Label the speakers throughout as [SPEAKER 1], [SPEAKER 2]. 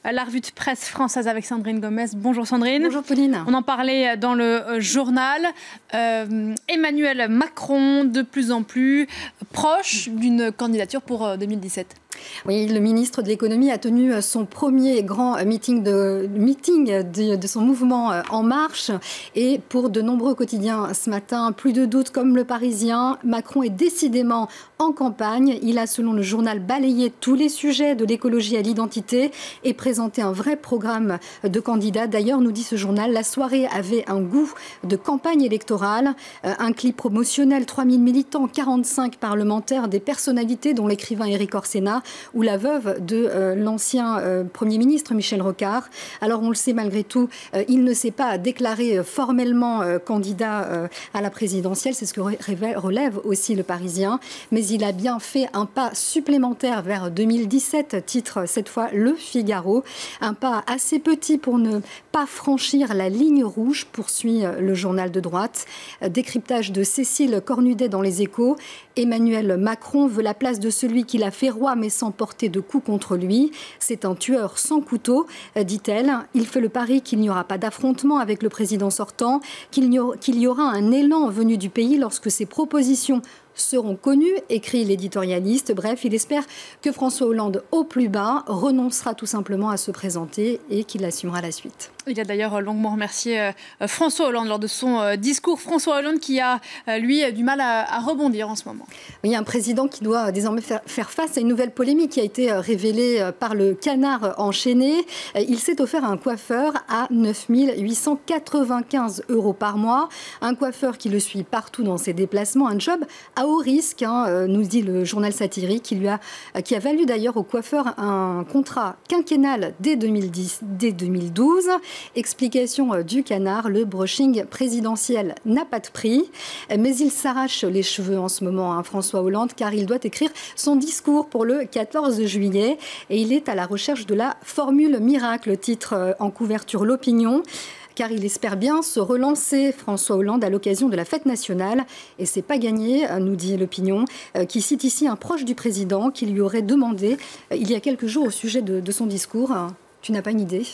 [SPEAKER 1] La revue de presse française avec Sandrine Gomez. Bonjour Sandrine.
[SPEAKER 2] Bonjour Pauline.
[SPEAKER 1] On en parlait dans le journal. Emmanuel Macron, de plus en plus proche d'une candidature pour 2017.
[SPEAKER 2] Oui, le ministre de l'économie a tenu son premier grand meeting de son mouvement En Marche. Et pour de nombreux quotidiens ce matin, plus de doute comme Le Parisien, Macron est décidément en campagne. Il a, selon le journal, balayé tous les sujets de l'écologie à l'identité et présenté un vrai programme de candidat. D'ailleurs, nous dit ce journal, la soirée avait un goût de campagne électorale. Un clip promotionnel, 3000 militants, 45 parlementaires, des personnalités dont l'écrivain Éric Orsena ou la veuve de l'ancien Premier ministre Michel Rocard. Alors on le sait malgré tout, il ne s'est pas déclaré formellement candidat à la présidentielle, c'est ce que relève aussi Le Parisien, mais il a bien fait un pas supplémentaire vers 2017, titre cette fois Le Figaro. Un pas assez petit pour ne pas franchir la ligne rouge, poursuit le journal de droite. Décryptage de Cécile Cornudet dans Les Échos. Emmanuel Macron veut la place de celui qui l'a fait roi mais sans porter de coups contre lui. C'est un tueur sans couteau, dit-elle. Il fait le pari qu'il n'y aura pas d'affrontement avec le président sortant, qu'il y aura un élan venu du pays lorsque ses propositions seront connus, écrit l'éditorialiste. Bref, il espère que François Hollande, au plus bas, renoncera tout simplement à se présenter et qu'il assumera la suite.
[SPEAKER 1] Il a d'ailleurs longuement remercié François Hollande lors de son discours. François Hollande qui a, lui, du mal à rebondir en ce moment.
[SPEAKER 2] Oui, un président qui doit désormais faire face à une nouvelle polémique qui a été révélée par le Canard enchaîné. Il s'est offert un coiffeur à 9 895 € par mois. Un coiffeur qui le suit partout dans ses déplacements. Un job à haut risque, nous dit le journal satirique, qui a valu d'ailleurs au coiffeur un contrat quinquennal dès 2012. Explication du Canard, le brushing présidentiel n'a pas de prix, mais il s'arrache les cheveux en ce moment, François Hollande, car il doit écrire son discours pour le 14 juillet et il est à la recherche de la formule miracle, titre en couverture L'Opinion. Car il espère bien se relancer, François Hollande, à l'occasion de la fête nationale. Et c'est pas gagné, nous dit l'Opinion, qui cite ici un proche du président qui lui aurait demandé, il y a quelques jours au sujet de son discours, « Tu n'as pas une idée ?»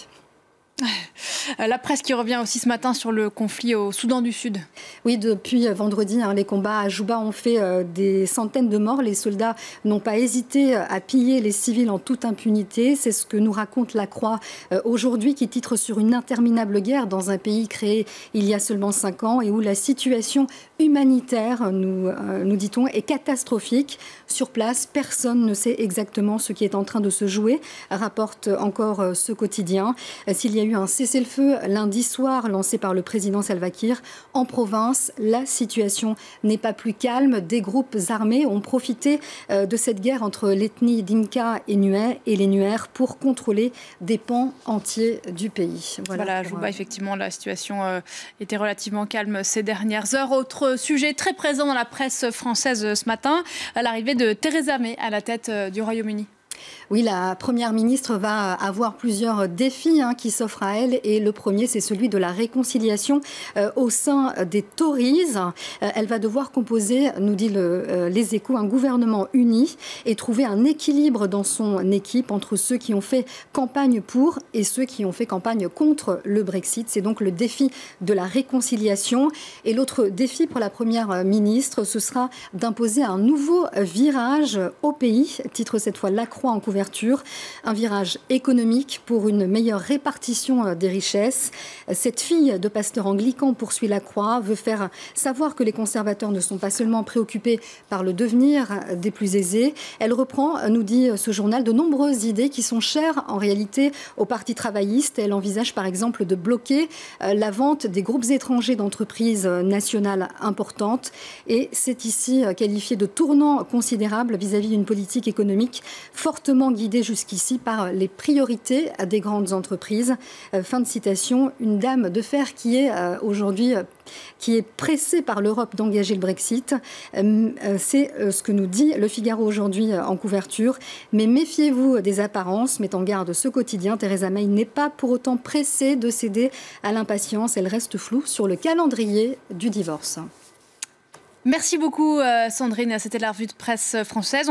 [SPEAKER 1] La presse qui revient aussi ce matin sur le conflit au Soudan du Sud.
[SPEAKER 2] Oui, depuis vendredi, les combats à Djouba ont fait des centaines de morts. Les soldats n'ont pas hésité à piller les civils en toute impunité. C'est ce que nous raconte La Croix aujourd'hui, qui titre sur une interminable guerre dans un pays créé il y a seulement 5 ans et où la situation humanitaire, nous dit-on, est catastrophique. Sur place, personne ne sait exactement ce qui est en train de se jouer, rapporte encore ce quotidien. S'il y a eu un cessez-le-feu lundi soir lancé par le président Salva Kiir, en province, la situation n'est pas plus calme. Des groupes armés ont profité de cette guerre entre l'ethnie Dinka et Nuer et les Nuer pour contrôler des pans entiers du pays.
[SPEAKER 1] Voilà, Djouba, effectivement, la situation était relativement calme ces dernières heures. Autre sujet très présent dans la presse française ce matin, l'arrivée de Theresa May à la tête du Royaume-Uni.
[SPEAKER 2] Oui, la Première ministre va avoir plusieurs défis qui s'offrent à elle. Et le premier, c'est celui de la réconciliation au sein des Tories. Elle va devoir composer, nous dit Les Échos, un gouvernement uni et trouver un équilibre dans son équipe entre ceux qui ont fait campagne pour et ceux qui ont fait campagne contre le Brexit. C'est donc le défi de la réconciliation. Et l'autre défi pour la Première ministre, ce sera d'imposer un nouveau virage au pays. Titre cette fois La Croix en couverture, un virage économique pour une meilleure répartition des richesses. Cette fille de pasteur anglican, poursuit La Croix, veut faire savoir que les conservateurs ne sont pas seulement préoccupés par le devenir des plus aisés. Elle reprend, nous dit ce journal, de nombreuses idées qui sont chères en réalité au Parti travailliste. Elle envisage par exemple de bloquer la vente des groupes étrangers d'entreprises nationales importantes. Et c'est ici qualifié de tournant considérable vis-à-vis d'une politique économique fortement guidée jusqu'ici par les priorités des grandes entreprises. Fin de citation. Une dame de fer qui est aujourd'hui pressée par l'Europe d'engager le Brexit. C'est ce que nous dit Le Figaro aujourd'hui en couverture. Mais méfiez-vous des apparences, met en garde ce quotidien. Theresa May n'est pas pour autant pressée de céder à l'impatience. Elle reste floue sur le calendrier du divorce.
[SPEAKER 1] Merci beaucoup Sandrine, c'était la revue de presse française.